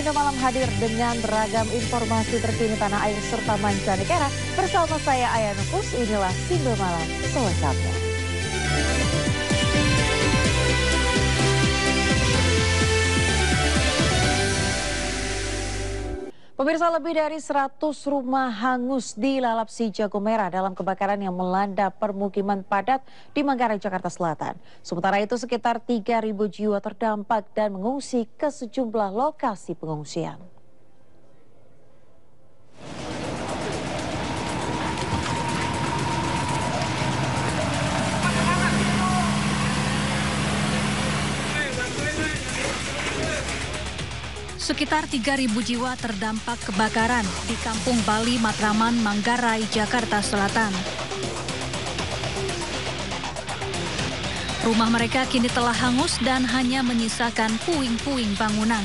Sindo Malam hadir dengan beragam informasi terkini tanah air serta mancanegara. Bersama saya Aya Nufus, inilah Sindo Malam selengkapnya. Pemirsa, lebih dari 100 rumah hangus dilalap si jago merah dalam kebakaran yang melanda permukiman padat di Manggarai, Jakarta Selatan. Sementara itu sekitar 3.000 jiwa terdampak dan mengungsi ke sejumlah lokasi pengungsian. Sekitar 3.000 jiwa terdampak kebakaran di Kampung Bali, Matraman, Manggarai, Jakarta Selatan. Rumah mereka kini telah hangus dan hanya menyisakan puing-puing bangunan.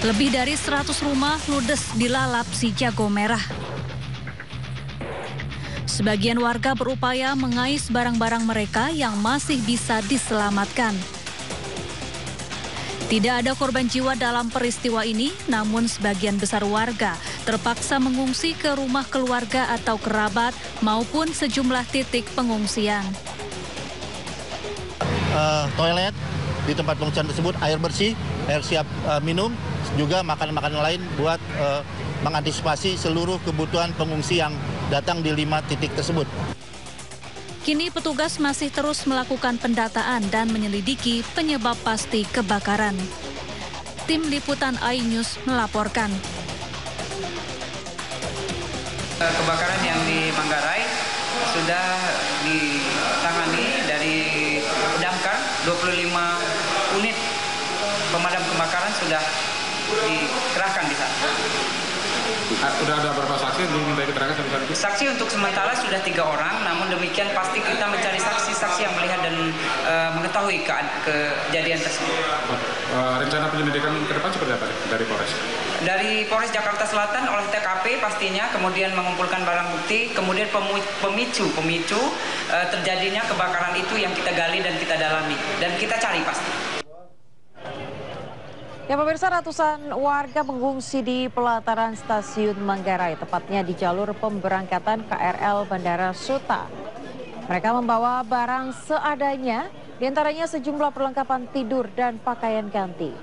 Lebih dari 100 rumah ludes dilalap si jago merah. Sebagian warga berupaya mengais barang-barang mereka yang masih bisa diselamatkan. Tidak ada korban jiwa dalam peristiwa ini, namun sebagian besar warga terpaksa mengungsi ke rumah keluarga atau kerabat maupun sejumlah titik pengungsian. Toilet di tempat pengungsian tersebut, air bersih, air siap minum, juga makanan-makanan lain buat mengantisipasi seluruh kebutuhan pengungsi yang datang di 5 titik tersebut. Kini petugas masih terus melakukan pendataan dan menyelidiki penyebab pasti kebakaran. Tim Liputan iNews melaporkan. Kebakaran yang di Manggarai sudah ditangani dari damkar, 25 unit pemadam kebakaran sudah dikerahkan di sana. Sudah ada berapa saksi yang diminta keterangan sampai saat itu? Saksi untuk sementara sudah 3 orang, namun demikian pasti kita mencari saksi-saksi yang melihat dan mengetahui kejadian tersebut. Rencana penyelidikan ke depan seperti apa dari Polres? Dari Polres Jakarta Selatan oleh TKP pastinya, kemudian mengumpulkan barang bukti, kemudian pemicu terjadinya kebakaran itu yang kita gali dan kita dalami dan kita cari pasti. Ya pemirsa, ratusan warga mengungsi di pelataran stasiun Manggarai, tepatnya di jalur pemberangkatan KRL Bandara Suta. Mereka membawa barang seadanya, diantaranya sejumlah perlengkapan tidur dan pakaian ganti.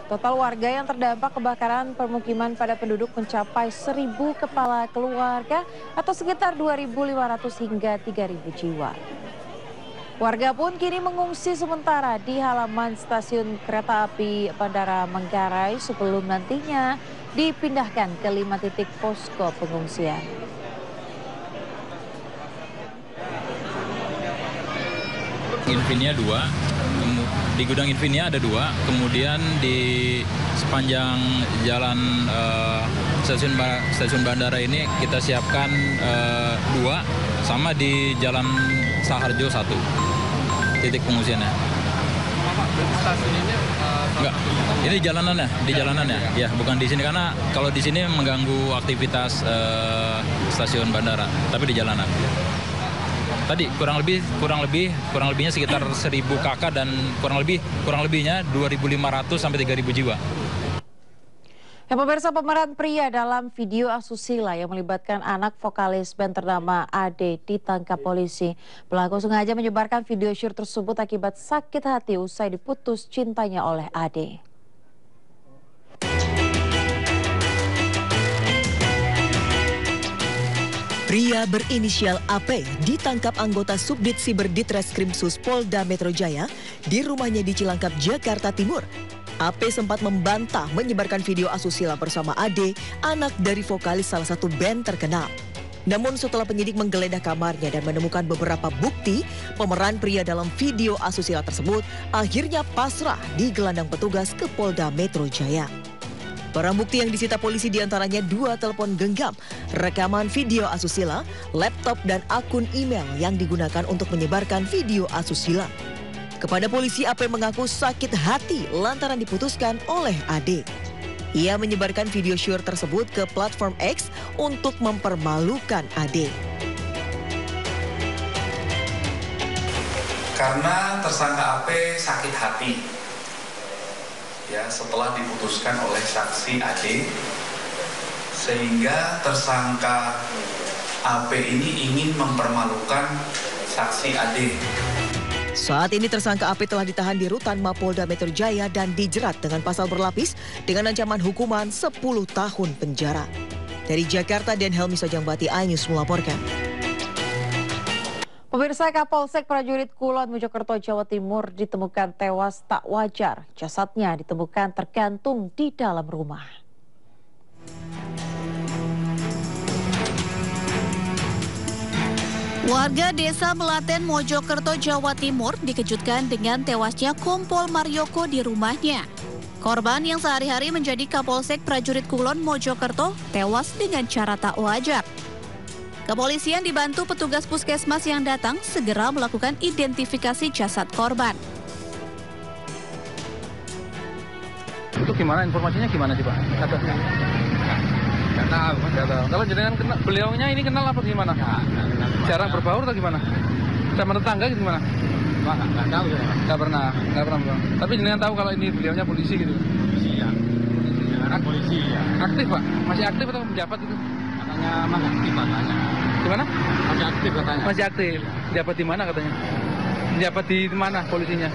Total warga yang terdampak kebakaran permukiman pada penduduk mencapai 1.000 kepala keluarga atau sekitar 2.500 hingga 3.000 jiwa. Warga pun kini mengungsi sementara di halaman stasiun kereta api Bandara Manggarai sebelum nantinya dipindahkan ke 5 titik posko pengungsian. Infinia 2, di gudang Infinia ada 2, kemudian di sepanjang jalan stasiun bandara ini kita siapkan 2, sama di jalan Saharjo 1 titik pengungsiannya. Stasiun ini enggak, ini di jalanannya, ya bukan di sini karena kalau di sini mengganggu aktivitas stasiun bandara, tapi di jalanan. Tadi kurang lebihnya sekitar 1.000 kakak dan kurang lebihnya 2.500 sampai 3.000 jiwa. Ya pemirsa, pemeran pria dalam video asusila yang melibatkan anak vokalis band ternama Ade ditangkap polisi. Pelaku sengaja menyebarkan video syur tersebut akibat sakit hati usai diputus cintanya oleh Ade. Pria berinisial AP ditangkap anggota Subdit Siber Ditreskrimsus Polda Metro Jaya di rumahnya di Cilangkap, Jakarta Timur. AP sempat membantah menyebarkan video asusila bersama Ade, anak dari vokalis salah satu band terkenal. Namun setelah penyidik menggeledah kamarnya dan menemukan beberapa bukti, pemeran pria dalam video asusila tersebut akhirnya pasrah digelandang petugas ke Polda Metro Jaya. Barang bukti yang disita polisi diantaranya 2 telepon genggam, rekaman video asusila, laptop dan akun email yang digunakan untuk menyebarkan video asusila. Kepada polisi, AP mengaku sakit hati lantaran diputuskan oleh Ade. Ia menyebarkan video syur tersebut ke platform X untuk mempermalukan Ade. Karena tersangka AP sakit hati ya setelah diputuskan oleh saksi AD, sehingga tersangka AP ini ingin mempermalukan saksi AD. Saat ini tersangka AP telah ditahan di rutan Mapolda Metro Jaya dan dijerat dengan pasal berlapis dengan ancaman hukuman 10 tahun penjara. Dari Jakarta, Dan Helmi Sajangbati, iNews melaporkan. Pemirsa, Kapolsek Prajurit Kulon Mojokerto, Jawa Timur ditemukan tewas tak wajar. Jasadnya ditemukan tergantung di dalam rumah. Warga desa Melaten, Mojokerto, Jawa Timur dikejutkan dengan tewasnya Kompol Marioko di rumahnya. Korban yang sehari-hari menjadi Kapolsek Prajurit Kulon Mojokerto tewas dengan cara tak wajar. Kepolisian dibantu petugas puskesmas yang datang segera melakukan identifikasi jasad korban. Itu gimana informasinya gimana sih Pak? Nggak tahu. Kalau jenengan kenal, beliaunya ini kenal apa gimana? Jarang berbaur atau gimana? Sama tetangga gitu gimana? Nggak tahu ya. Nggak pernah. Tapi jenengan tahu kalau ini beliaunya polisi gitu? Polisi ya. Polisi ya. Aktif Pak? Masih aktif atau menjabat itu? Katanya masih aktif katanya. Gimana? Masih aktif katanya. Masih aktif. Jabat di mana katanya? Jabat di mana polisinya?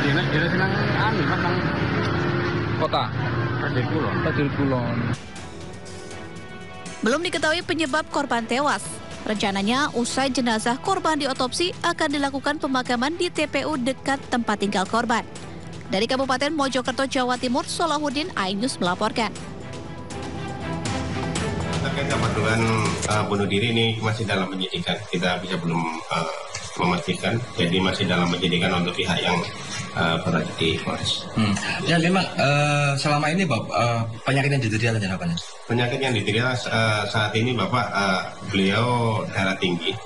Di senang kota. Prajurit Kulon. Belum diketahui penyebab korban tewas. Rencananya usai jenazah korban diotopsi akan dilakukan pemakaman di TPU dekat tempat tinggal korban. Dari Kabupaten Mojokerto, Jawa Timur, Solahuddin, iNews melaporkan. Terkait sama dugaan bunuh diri ini masih dalam penyidikan. Kita belum memastikan, jadi masih dalam penyidikan untuk pihak yang berada di Polres. Ya memang selama ini penyakit yang diderita apa nih? Penyakit yang diderita saat ini Bapak beliau darah tinggi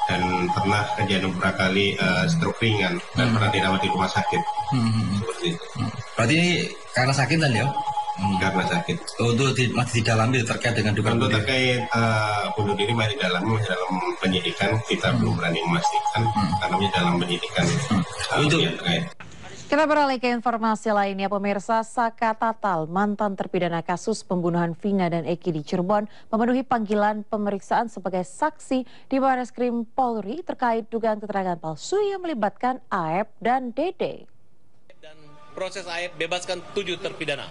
dan pernah kejadian beberapa kali stroke ringan dan pernah dirawat di rumah sakit. Seperti itu. Berarti karena sakit kan ya? Karena sakit. Untuk masih didalami terkait dengan dugaan untuk terkait bunuh diri masih dalam penyidikan, kita belum berani memastikan karena masih dalam penyidikan. Kita beralih ke informasi lainnya, pemirsa. Saka Tatal, mantan terpidana kasus pembunuhan Vina dan Eki di Cirebon, memenuhi panggilan pemeriksaan sebagai saksi di Barreskrim Polri terkait dugaan keterangan palsu yang melibatkan Aep dan Dede. Dan proses Aep bebaskan 7 terpidana.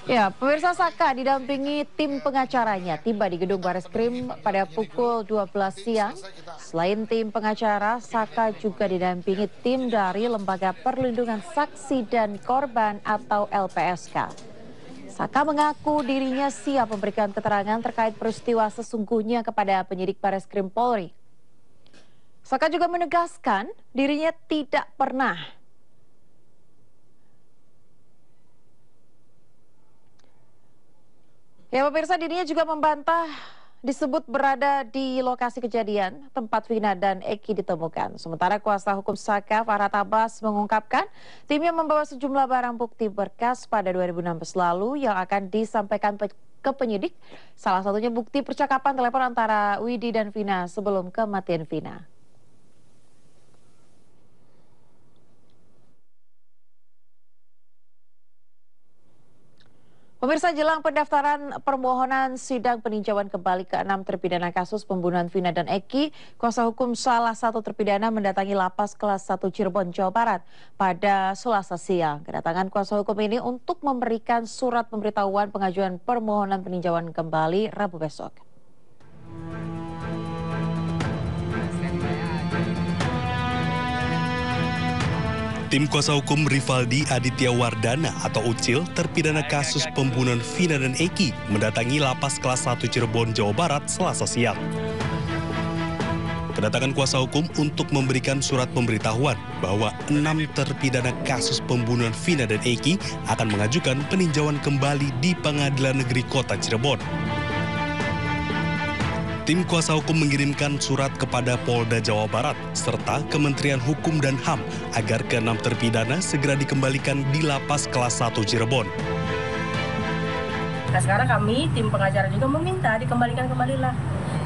Ya, pemirsa, Saka didampingi tim pengacaranya tiba di gedung Barreskrim pada pukul 12 siang. Selain tim pengacara, Saka juga didampingi tim dari Lembaga Perlindungan Saksi dan Korban atau LPSK. Saka mengaku dirinya siap memberikan keterangan terkait peristiwa sesungguhnya kepada penyidik Barreskrim Polri. Saka juga menegaskan dirinya tidak pernah pemirsa, dirinya juga membantah disebut berada di lokasi kejadian tempat Vina dan Eki ditemukan. Sementara kuasa hukum Saka, Farhad Abbas, mengungkapkan timnya membawa sejumlah barang bukti berkas pada 2016 lalu yang akan disampaikan ke penyidik. Salah satunya bukti percakapan telepon antara Widi dan Vina sebelum kematian Vina. Pemirsa, jelang pendaftaran permohonan sidang peninjauan kembali ke-6 terpidana kasus pembunuhan Vina dan Eki, kuasa hukum salah satu terpidana mendatangi Lapas Kelas 1 Cirebon, Jawa Barat pada Selasa siang. Kedatangan kuasa hukum ini untuk memberikan surat pemberitahuan pengajuan permohonan peninjauan kembali Rabu besok. Tim kuasa hukum Rivaldi Aditya Wardana atau Ucil, terpidana kasus pembunuhan Vina dan Eki, mendatangi Lapas Kelas 1 Cirebon, Jawa Barat Selasa siang. Kedatangan kuasa hukum untuk memberikan surat pemberitahuan bahwa 6 terpidana kasus pembunuhan Vina dan Eki akan mengajukan peninjauan kembali di Pengadilan Negeri Kota Cirebon. Tim kuasa hukum mengirimkan surat kepada Polda Jawa Barat serta Kementerian Hukum dan HAM agar ke-6 terpidana segera dikembalikan di Lapas Kelas 1 Cirebon. Nah, sekarang kami, tim pengacara juga meminta dikembalikan kembalilah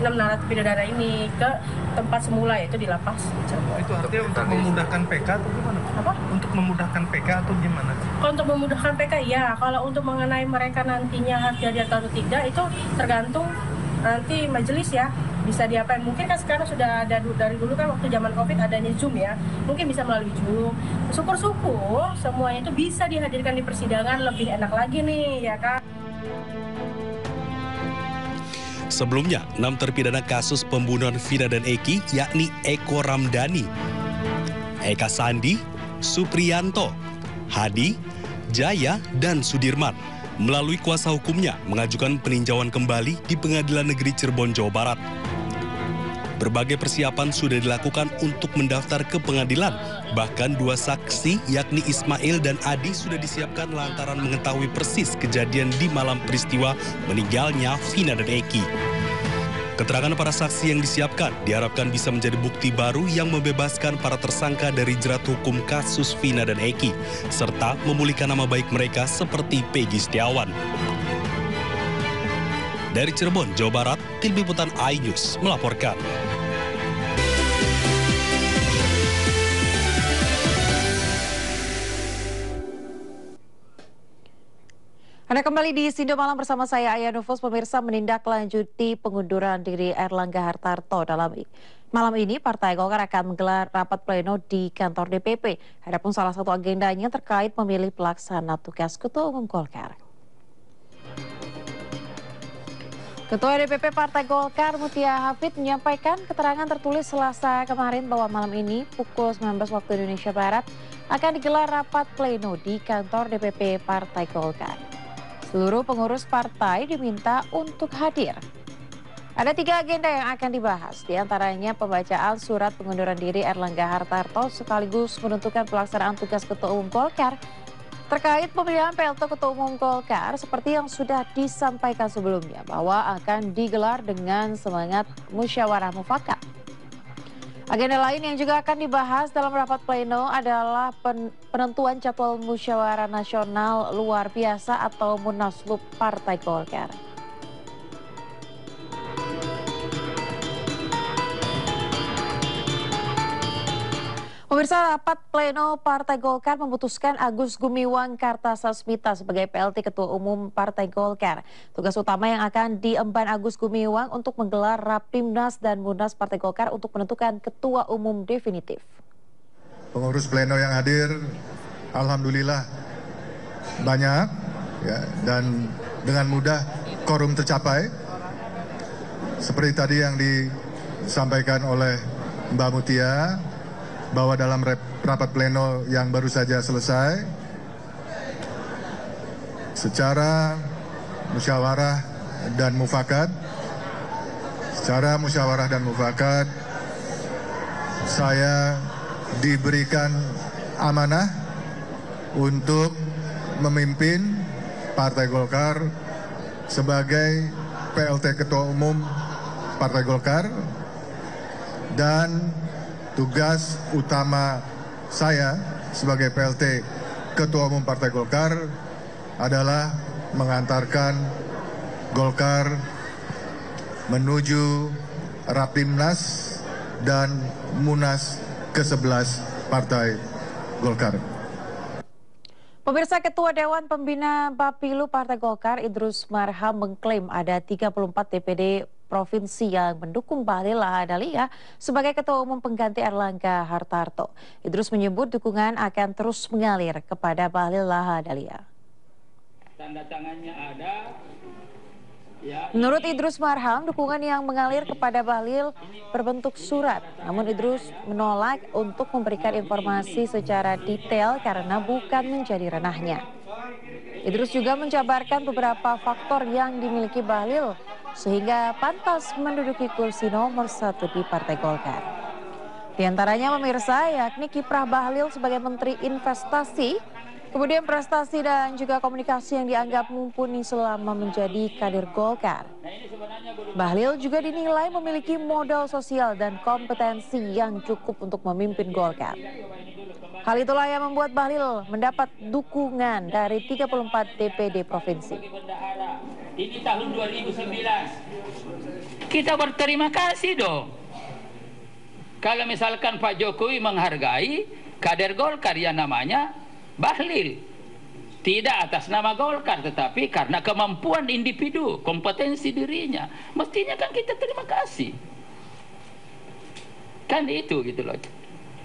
narapidana ini ke tempat semula, yaitu di lapas Cirebon. Itu artinya untuk memudahkan PK atau gimana? Apa? Untuk memudahkan PK atau gimana? Kalau untuk memudahkan PK, ya. Kalau untuk mengenai mereka nantinya harus dihadir atau tidak, itu tergantung nanti majelis ya. Bisa diapain? Mungkin kan sekarang sudah ada dari dulu kan waktu zaman COVID adanya Zoom ya. Mungkin bisa melalui Zoom. Syukur-syukur semuanya itu bisa dihadirkan di persidangan, lebih enak lagi nih, ya kan? Sebelumnya, 6 terpidana kasus pembunuhan Vina dan Eki, yakni Eko Ramdhani, Eka Sandi, Supriyanto, Hadi, Jaya, dan Sudirman, melalui kuasa hukumnya mengajukan peninjauan kembali di Pengadilan Negeri Cirebon, Jawa Barat. Berbagai persiapan sudah dilakukan untuk mendaftar ke pengadilan. Bahkan 2 saksi, yakni Ismail dan Adi, sudah disiapkan lantaran mengetahui persis kejadian di malam peristiwa meninggalnya Vina dan Eki. Keterangan para saksi yang disiapkan diharapkan bisa menjadi bukti baru yang membebaskan para tersangka dari jerat hukum kasus Vina dan Eki, serta memulihkan nama baik mereka seperti Peggy Setiawan. Dari Cirebon, Jawa Barat, Tim Liputan iNews melaporkan. Anda kembali di Sindo Malam bersama saya Aya Nufus. Pemirsa, menindaklanjuti pengunduran diri Erlangga Hartarto malam ini Partai Golkar akan menggelar rapat pleno di kantor DPP. Adapun salah satu agendanya terkait memilih pelaksana tugas Ketua Umum Golkar. Ketua DPP Partai Golkar Mutia Hafid menyampaikan keterangan tertulis Selasa kemarin bahwa malam ini pukul 19 waktu Indonesia Barat akan digelar rapat pleno di kantor DPP Partai Golkar. Seluruh pengurus partai diminta untuk hadir. Ada 3 agenda yang akan dibahas, diantaranya pembacaan surat pengunduran diri Erlangga Hartarto sekaligus menentukan pelaksanaan tugas Ketua Umum Golkar terkait pemilihan PLT Ketua Umum Golkar seperti yang sudah disampaikan sebelumnya bahwa akan digelar dengan semangat musyawarah mufakat. Agenda lain yang juga akan dibahas dalam rapat pleno adalah penentuan jadwal musyawarah nasional luar biasa atau Munaslup Partai Golkar. Pemirsa, rapat pleno Partai Golkar memutuskan Agus Gumiwang Kartasasmita sebagai PLT Ketua Umum Partai Golkar. Tugas utama yang akan diemban Agus Gumiwang untuk menggelar Rapimnas dan Munas Partai Golkar untuk menentukan Ketua Umum definitif. Pengurus pleno yang hadir, alhamdulillah banyak, ya, dan dengan mudah quorum tercapai. Seperti tadi yang disampaikan oleh Mbak Mutia, bahwa dalam rapat pleno yang baru saja selesai, secara musyawarah dan mufakat, saya diberikan amanah untuk memimpin Partai Golkar sebagai PLT Ketua Umum Partai Golkar, dan tugas utama saya sebagai PLT Ketua Umum Partai Golkar adalah mengantarkan Golkar menuju Rapimnas dan Munas ke-11 Partai Golkar. Pemirsa, Ketua Dewan Pembina Bapilu Partai Golkar Idrus Marham mengklaim ada 34 DPD provinsi yang mendukung Bahlil Lahadalia sebagai Ketua Umum pengganti Erlangga Hartarto. Idrus menyebut dukungan akan terus mengalir kepada Bahlil Lahadalia. Tanda tangannya ada. Menurut Idrus Marham, dukungan yang mengalir kepada Bahlil berbentuk surat. Namun Idrus menolak untuk memberikan informasi secara detail karena bukan menjadi ranahnya. Idrus juga menjabarkan beberapa faktor yang dimiliki Bahlil sehingga pantas menduduki kursi nomor 1 di Partai Golkar. Di antaranya, pemirsa, yakni kiprah Bahlil sebagai Menteri Investasi, kemudian prestasi dan juga komunikasi yang dianggap mumpuni selama menjadi kader Golkar. Bahlil juga dinilai memiliki modal sosial dan kompetensi yang cukup untuk memimpin Golkar. Hal itulah yang membuat Bahlil mendapat dukungan dari 34 DPD provinsi. Ini tahun 2009. Kita berterima kasih dong. Kalau misalkan Pak Jokowi menghargai kader Golkar yang namanya Bahlil. Tidak atas nama Golkar, tetapi karena kemampuan individu, kompetensi dirinya. Mestinya kan kita terima kasih. Kan itu gitu loh.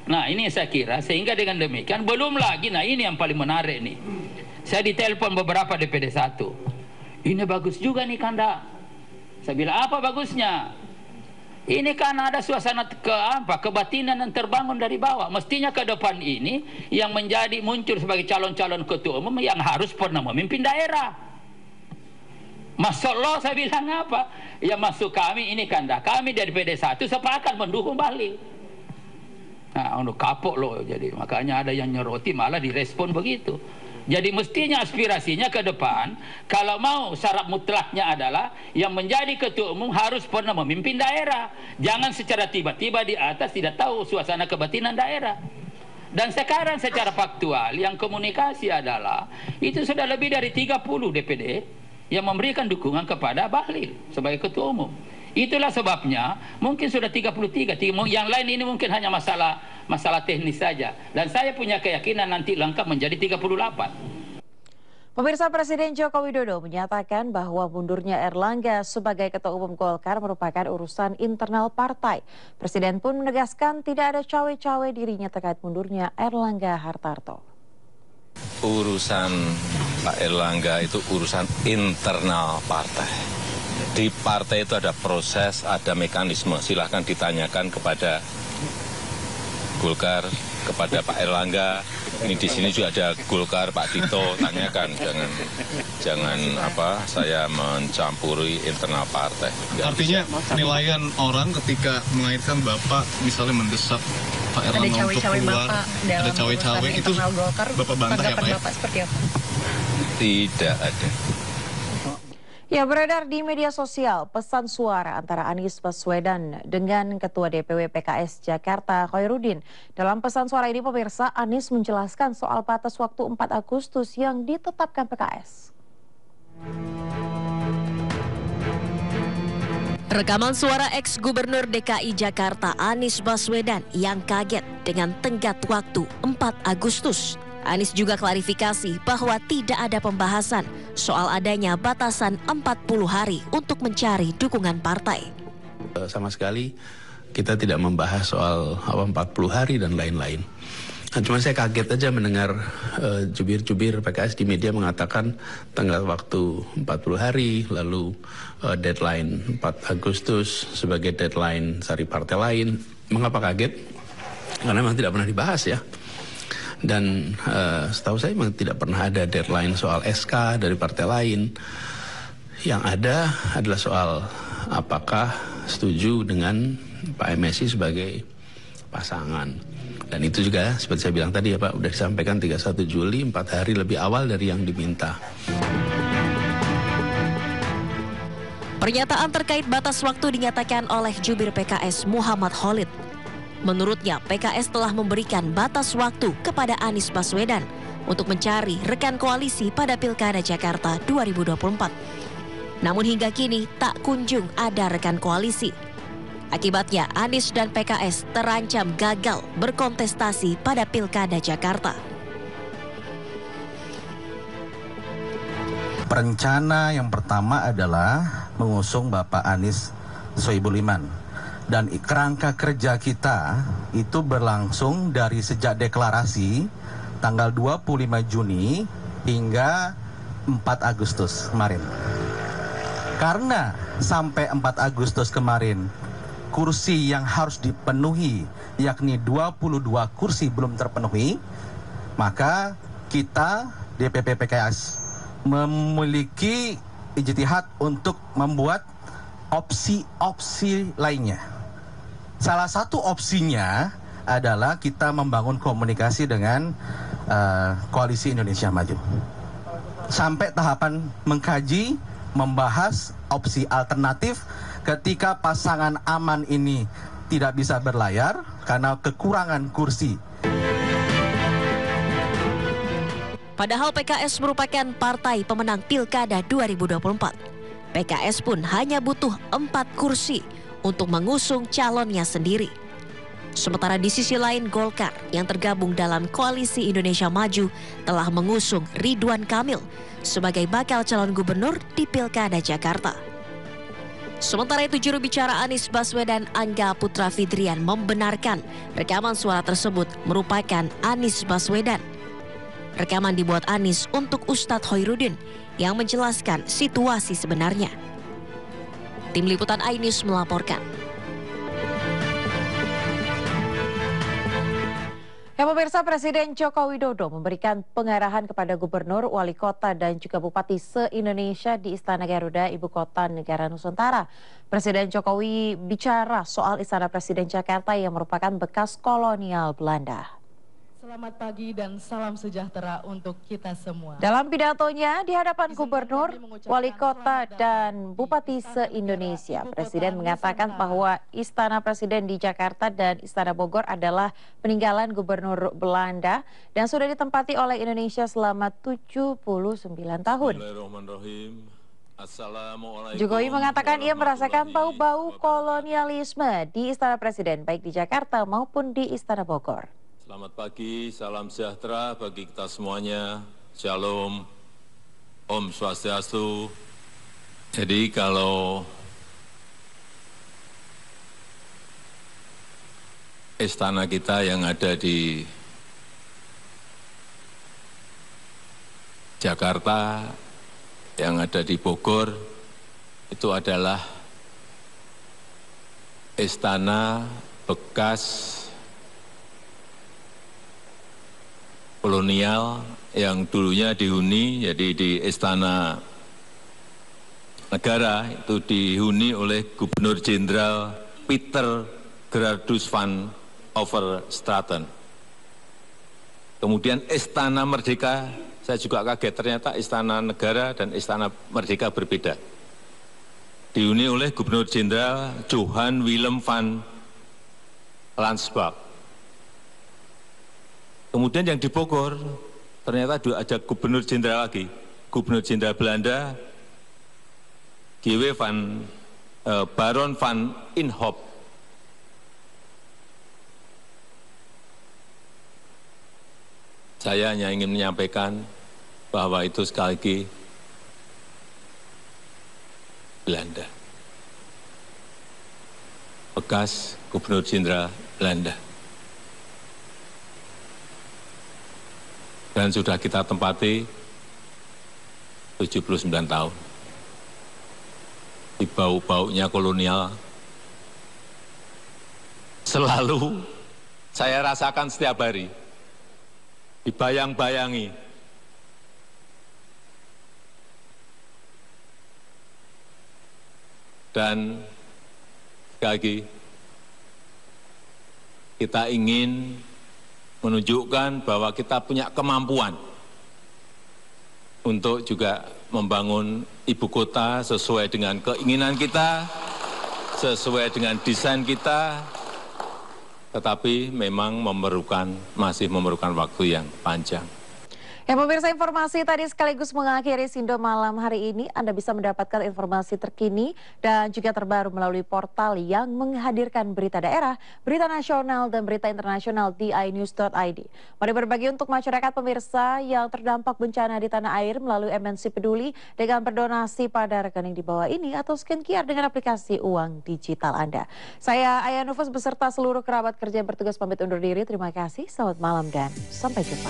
Nah ini saya kira, sehingga dengan demikian, belum lagi, nah ini yang paling menarik nih. Saya ditelepon beberapa DPD 1. Ini bagus juga nih Kanda. Saya bilang, apa bagusnya? Ini kan ada suasana kebatinan yang terbangun dari bawah. Mestinya ke depan ini yang menjadi muncul sebagai calon-calon ketua umum yang harus pernah memimpin daerah. Masya Allah, saya bilang apa? Ya masuk kami ini Kanda. Kami dari DPD 1 sepakat mendukung Bahlil. Nah, kapok loh. Jadi makanya ada yang nyoroti malah direspon begitu. Jadi mestinya aspirasinya ke depan, kalau mau syarat mutlaknya adalah yang menjadi ketua umum harus pernah memimpin daerah. Jangan secara tiba-tiba di atas tidak tahu suasana kebatinan daerah. Dan sekarang secara faktual yang komunikasi adalah itu sudah lebih dari 30 DPD yang memberikan dukungan kepada Bahlil sebagai ketua umum. Itulah sebabnya mungkin sudah 33, yang lain ini mungkin hanya masalah teknis saja. Dan saya punya keyakinan nanti lengkap menjadi 38. Pemirsa, Presiden Joko Widodo menyatakan bahwa mundurnya Erlangga sebagai Ketua Umum Golkar merupakan urusan internal partai. Presiden pun menegaskan tidak ada cawe-cawe dirinya terkait mundurnya Erlangga Hartarto. Urusan Pak Erlangga itu urusan internal partai. Di partai itu ada proses, ada mekanisme. Silahkan ditanyakan kepada Golkar, kepada Pak Erlangga. Ini di sini juga ada Golkar, Pak Tito, tanyakan. Jangan saya mencampuri internal partai. Artinya penilaian orang ketika melahirkan Bapak misalnya mendesak Pak Erlangga untuk keluar, ada cawe-cawe itu Bapak bantah ya Pak ya? Bapak seperti apa? Tidak ada. Ya, beredar di media sosial pesan suara antara Anies Baswedan dengan Ketua DPW PKS Jakarta Khoirudin. Dalam pesan suara ini pemirsa, Anies menjelaskan soal batas waktu 4 Agustus yang ditetapkan PKS. Rekaman suara ex-Gubernur DKI Jakarta Anies Baswedan yang kaget dengan tenggat waktu 4 Agustus. Anies juga klarifikasi bahwa tidak ada pembahasan soal adanya batasan 40 hari untuk mencari dukungan partai. Sama sekali kita tidak membahas soal 40 hari dan lain-lain. Cuma saya kaget aja mendengar jubir-jubir PKS di media mengatakan tenggat waktu 40 hari, lalu deadline 4 Agustus sebagai deadline cari partai lain. Mengapa kaget? Karena memang tidak pernah dibahas ya. Dan setahu saya memang tidak pernah ada deadline soal SK dari partai lain. Yang ada adalah soal apakah setuju dengan Pak MSI sebagai pasangan. Dan itu juga seperti saya bilang tadi ya Pak, sudah disampaikan 31 Juli, 4 hari lebih awal dari yang diminta. Pernyataan terkait batas waktu dinyatakan oleh jubir PKS Muhammad Khalid. Menurutnya, PKS telah memberikan batas waktu kepada Anies Baswedan untuk mencari rekan koalisi pada Pilkada Jakarta 2024. Namun hingga kini tak kunjung ada rekan koalisi. Akibatnya, Anies dan PKS terancam gagal berkontestasi pada Pilkada Jakarta. Rencana yang pertama adalah mengusung Bapak Anies Sohibul Iman. Dan kerangka kerja kita itu berlangsung dari sejak deklarasi tanggal 25 Juni hingga 4 Agustus kemarin. Karena sampai 4 Agustus kemarin kursi yang harus dipenuhi yakni 22 kursi belum terpenuhi, maka kita DPP PKS memiliki ijtihad untuk membuat opsi-opsi lainnya. Salah satu opsinya adalah kita membangun komunikasi dengan Koalisi Indonesia Maju. Sampai tahapan mengkaji, membahas opsi alternatif ketika pasangan aman ini tidak bisa berlayar karena kekurangan kursi. Padahal PKS merupakan partai pemenang Pilkada 2024. PKS pun hanya butuh 4 kursi untuk mengusung calonnya sendiri. Sementara di sisi lain Golkar yang tergabung dalam Koalisi Indonesia Maju telah mengusung Ridwan Kamil sebagai bakal calon gubernur di Pilkada Jakarta. Sementara itu juru bicara Anies Baswedan Angga Putra Fidrian membenarkan rekaman suara tersebut merupakan Anies Baswedan. Rekaman dibuat Anies untuk Ustadz Hoirudin yang menjelaskan situasi sebenarnya. Tim Liputan iNews melaporkan. Ya pemirsa, Presiden Joko Widodo memberikan pengarahan kepada gubernur, wali kota, dan juga bupati se-Indonesia di Istana Garuda, Ibu Kota Negara Nusantara. Presiden Jokowi bicara soal Istana Presiden Jakarta yang merupakan bekas kolonial Belanda. Selamat pagi dan salam sejahtera untuk kita semua. Dalam pidatonya di hadapan gubernur, wali kota, dan bupati se-Indonesia, Presiden mengatakan bahwa Istana Presiden di Jakarta dan Istana Bogor adalah peninggalan gubernur Belanda dan sudah ditempati oleh Indonesia selama 79 tahun. Jokowi mengatakan ia merasakan bau-bau kolonialisme di Istana Presiden, baik di Jakarta maupun di Istana Bogor. Selamat pagi, salam sejahtera bagi kita semuanya. Shalom, Om Swastiastu. Jadi kalau istana kita yang ada di Jakarta, yang ada di Bogor, itu adalah istana bekas kolonial yang dulunya dihuni, jadi di Istana Negara itu dihuni oleh Gubernur Jenderal Peter Gerardus van Overstraten. Kemudian Istana Merdeka, saya juga kaget ternyata Istana Negara dan Istana Merdeka berbeda. Dihuni oleh Gubernur Jenderal Johan Willem van Landsberg. Kemudian yang di Bogor, ternyata ada Gubernur Jenderal lagi, Gubernur Jenderal Belanda, Baron van Inhofe. Saya hanya ingin menyampaikan bahwa itu sekali lagi Belanda. Bekas Gubernur Jenderal Belanda. Dan sudah kita tempati 79 tahun. Di bau-baunya kolonial selalu saya rasakan setiap hari. Dibayang-bayangi. Dan sekali lagi kita ingin menunjukkan bahwa kita punya kemampuan untuk juga membangun ibu kota sesuai dengan keinginan kita, sesuai dengan desain kita, tetapi memang masih memerlukan waktu yang panjang. Ya pemirsa, informasi tadi sekaligus mengakhiri Sindo malam hari ini. Anda bisa mendapatkan informasi terkini dan juga terbaru melalui portal yang menghadirkan berita daerah, berita nasional, dan berita internasional di inews.id. Mari berbagi untuk masyarakat pemirsa yang terdampak bencana di tanah air melalui MNC Peduli dengan berdonasi pada rekening di bawah ini atau scan QR dengan aplikasi uang digital Anda. Saya Aya Nufus beserta seluruh kerabat kerja yang bertugas pamit undur diri. Terima kasih, selamat malam dan sampai jumpa.